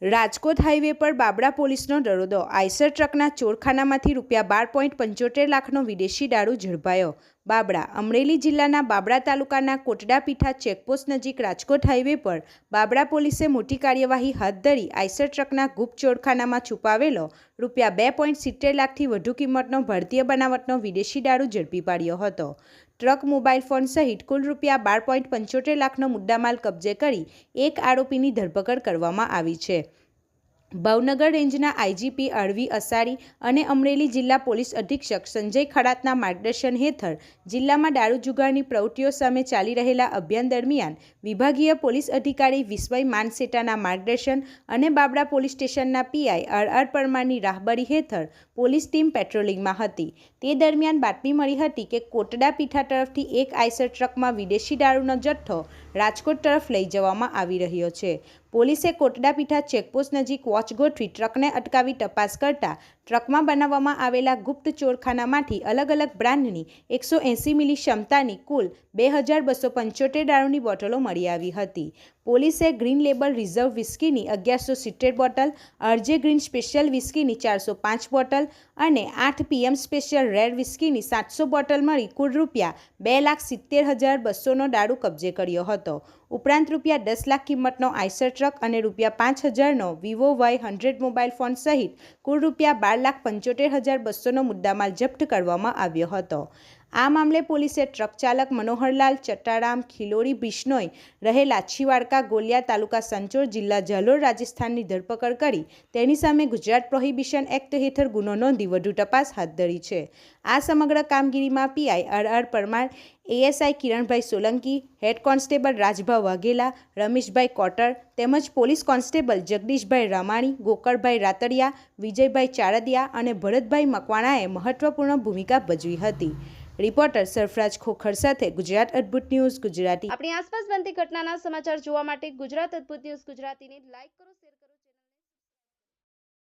Rajkot highway પર બાબરા પોલીસનો દરોડો। Eicher ટ્રકના ચોરખાનામાંથી ₹12.75 લાખનો વિદેશી દારૂ ઝડપાયો। બાબરા અમરેલી જિલ્લાના બાબરા તાલુકાના કોટડાપીઠા ચેકપોસ્ટ નજીક રાજકોટ હાઈવે પર બાબરા પોલીસે મોટી કાર્યવાહી હાથ ધરી આઈસર ટ્રકના ગુપ્ત ચોરખાનામાં છુપાવેલો ₹2.70 લાખથી વધુ કિંમતનો ભારતીય બનાવટનો વિદેશી દારૂ ઝડપી પાડ્યો હતો। ટ્રક, મોબાઈલ ફોન સહિત કુલ ₹12.75 લાખનો મુદ્દામાલ કબજે કરી એક આરોપીની ધરપકડ કરવામાં આવી છે। ભાવનગર રેન્જના આઈજીપી અળવી અસારી અને અમરેલી જિલ્લા પોલીસ અધિક્ષક સંજય ખડાતના માર્ગદર્શન હેઠળ જિલ્લામાં દારૂ જુગારની પ્રવૃત્તિઓ સામે ચાલી રહેલા અભિયાન દરમિયાન વિભાગીય પોલીસ અધિકારી વિસ્મય માનસેટાના માર્ગદર્શન અને બાબરા પોલીસ સ્ટેશનના પીઆઈ આર પરમારની રાહબરી હેઠળ પોલીસ ટીમ પેટ્રોલિંગમાં હતી। તે દરમિયાન બાતમી મળી હતી કે કોટડાપીઠા તરફથી એક આઈસર ટ્રકમાં વિદેશી દારૂનો જથ્થો રાજકોટ તરફ લઈ જવામાં આવી રહ્યો છે। પોલીસે કોટડાપીઠા ચેકપોસ્ટ નજીક વોચ ગોઠવી ટ્રકને અટકાવી તપાસ કરતા ટ્રકમાં બનાવવામાં આવેલા ગુપ્ત ચોરખાનામાંથી અલગ અલગ બ્રાન્ડની 180 મિલી ક્ષમતાની કુલ 2275 દારૂની બોટલો મળી આવી હતી। પોલીસે ગ્રીન લેબલ રિઝર્વ વિસ્કીની 1170 બોટલ, આરજે ગ્રીન સ્પેશિયલ વિસ્કીની 405 બોટલ અને 8 PM સ્પેશિયલ રેડ વિસ્કીની 700 બોટલ મળી કુલ ₹2,70,200નો દારૂ કબજે કર્યો હતો। ઉપરાંત ₹10 લાખ કિંમતનો આઈસર ટ્રક અને ₹5,000નો વિવો Y100 મોબાઈલ ફોન સહિત કુલ ₹12,75,200નો મુદ્દામાલ જપ્ત કરવામાં આવ્યો હતો। આ મામલે પોલીસે ટ્રક ચાલક મનોહરલાલ ચટારામ ખિલોરી બિશ્નોઈ રહે લાછીવાડકા ગોલિયા તાલુકા સંચોર જિલ્લા જાલોર રાજસ્થાનની ધરપકડ કરી તેની સામે ગુજરાત પ્રોહિબિશન એક્ટ હેઠળ ગુનો નોંધી વધુ તપાસ હાથ ધરી છે। આ સમગ્ર કામગીરીમાં PI R Parmar, ASI Kiranbhai Solanki, head constable Rajbha Vaghela, Rameshbhai Kotar તેમજ પોલીસ કોન્સ્ટેબલ જગદીશભાઈ રામાણી, ગોકળભાઈ રાતડિયા, વિજયભાઈ ચારદિયા અને ભરતભાઈ મકવાણાએ મહત્વપૂર્ણ ભૂમિકા ભજવી હતી। રિપોર્ટર સરફરાજ ખોખર સાથે ગુજરાત અદ્ભુત ન્યૂઝ ગુજરાતી। આપણી આસપાસ બનતી ઘટનાના સમાચાર જોવા માટે ગુજરાત અદ્ભુત ન્યૂઝ ગુજરાતીને લાઈક કરો।